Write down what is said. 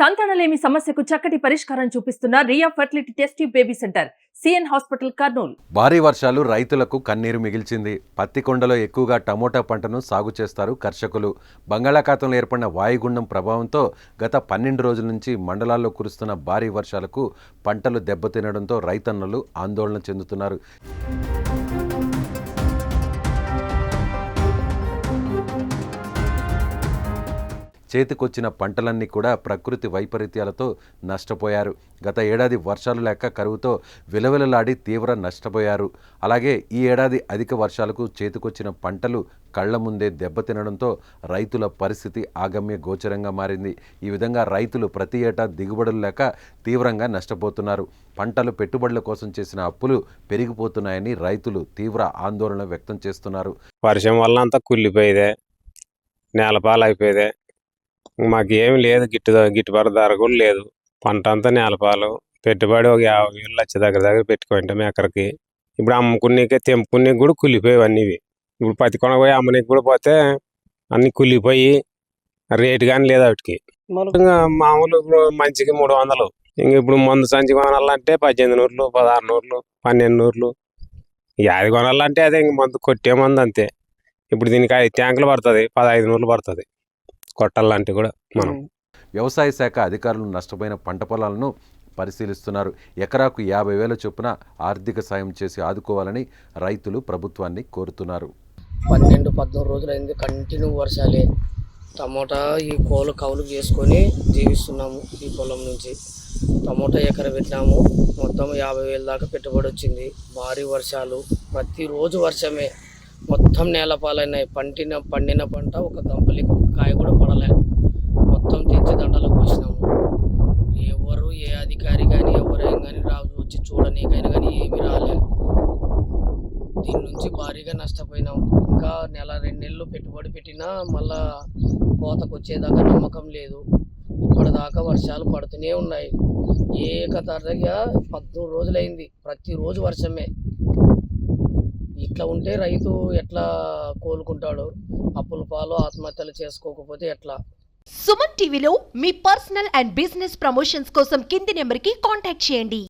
సంతానలేమి సమస్యకు చక్కటి పరిష్కారం చూపిస్తున్న Ria fertility test tube baby centre CN hospital Kurnool. భారీ వర్షాలు రైతులకు కన్నీరు మిగిల్చింది. పత్తికొండలో ఎక్కువగా టమోటా పంటను సాగు చేస్తారు కర్షకులు. బంగాళాఖాతంలో ఏర్పడిన వాయుగుండం ప్రభావంతో గత 12 రోజుల నుంచి మండలాల్లో కురుస్తున్న భారీ వర్షాలకు పంటలు దెబ్బతినడంతో రైతన్నలు ఆందోళన చెందుతున్నారు. చేతికొచ్చిన పంటలన్నీ కూడా ప్రకృతి వైపరీత్యాలతో నష్టపోయారు. గత ఏడాది వర్షాలు లేక కరువుతో విలవిలలాడి తీవ్ర నష్టపోయారు. అలాగే ఈ ఏడాది అధిక వర్షాలకు చేతికొచ్చిన పంటలు కళ్ల ముందే దెబ్బతినడంతో రైతుల పరిస్థితి ఆగమ్య గోచరంగా మారింది. ఈ విధంగా రైతులు ప్రతి ఏటా దిగుబడులు లేక తీవ్రంగా నష్టపోతున్నారు. పంటలు పెట్టుబడుల కోసం చేసిన అప్పులు పెరిగిపోతున్నాయని రైతులు తీవ్ర ఆందోళన వ్యక్తం చేస్తున్నారు. వర్షం వల్ల అంతా కుళ్ళిపోయేదే, నేలపాలైపోయేదే. మాకు ఏమి లేదు, గిట్టుబాటు ధర కూడా లేదు. పంట అంతా నేలపాలు. పెట్టుబడి ఒక 50,000 లక్ష దగ్గర పెట్టుకుంటాం ఎకరికి. ఇప్పుడు అమ్ముకునేకే తెంపుకునే కూడా కుళ్ళిపోయేవి అన్నీ. ఇప్పుడు పత్తికొండ పోయి అమ్మనికి కూడా పోతే అన్ని కుళ్ళిపోయి రేటు కానీ లేదు వాటికి. మామూలు మంచికి 300. ఇంక ఇప్పుడు మందు సంచి కొనాలంటే 1800, 1600, 1200. అది కొనాలంటే అదే ఇంక మందు కొట్టే మందు అంతే. ఇప్పుడు దీనికి 5 ట్యాంకులు పడుతుంది, 1500 పడుతుంది కొట్టాలంటే కూడా. మనం వ్యవసాయ శాఖ అధికారులు నష్టపోయిన పంట పొలాలను పరిశీలిస్తున్నారు. ఎకరాకు 50,000 చొప్పున ఆర్థిక సాయం చేసి ఆదుకోవాలని రైతులు ప్రభుత్వాన్ని కోరుతున్నారు. 12-14 రోజులైంది కంటిన్యూ వర్షాలే. టమోటా ఈ కౌలు చేసుకొని జీవిస్తున్నాము. ఈ పొలం నుంచి టమోటా ఎకర పెట్టినాము. మొత్తం 50,000 దాకా పెట్టుబడి వచ్చింది. భారీ వర్షాలు, ప్రతిరోజు వర్షమే. మొత్తం నేలపాలైనాయి. పండిన పంట ఒక గంపలికి ఒక కాయ కూడా పడలే. మొత్తం తెంచి దండలు పోసినాము. ఎవరు ఏ అధికారి కానీ ఎవరైనా కానీ రాజు వచ్చి చూడనీకైనా కానీ ఏమీ రాలే. దీని నుంచి భారీగా నష్టపోయినాం. ఇంకా 1-2 నెలలు పెట్టుబడి పెట్టినా మళ్ళా కోతకు వచ్చేదాకా నమ్మకం లేదు. ఇప్పటిదాకా వర్షాలు పడుతూనే ఉన్నాయి. ఏకతాటిగా 14 రోజులైంది, ప్రతిరోజు వర్షమే. ఇట్లా ఉంటే రైతు ఎట్లా కోలుకుంటాడు? అప్పుల పాలు ఆత్మహత్యలు చేసుకోకపోతే ఎట్లా? సుమన్ టీవీలో మీ పర్సనల్ అండ్ బిజినెస్ ప్రమోషన్స్ కోసం కింది నెంబర్కి కాంటాక్ట్ చేయండి.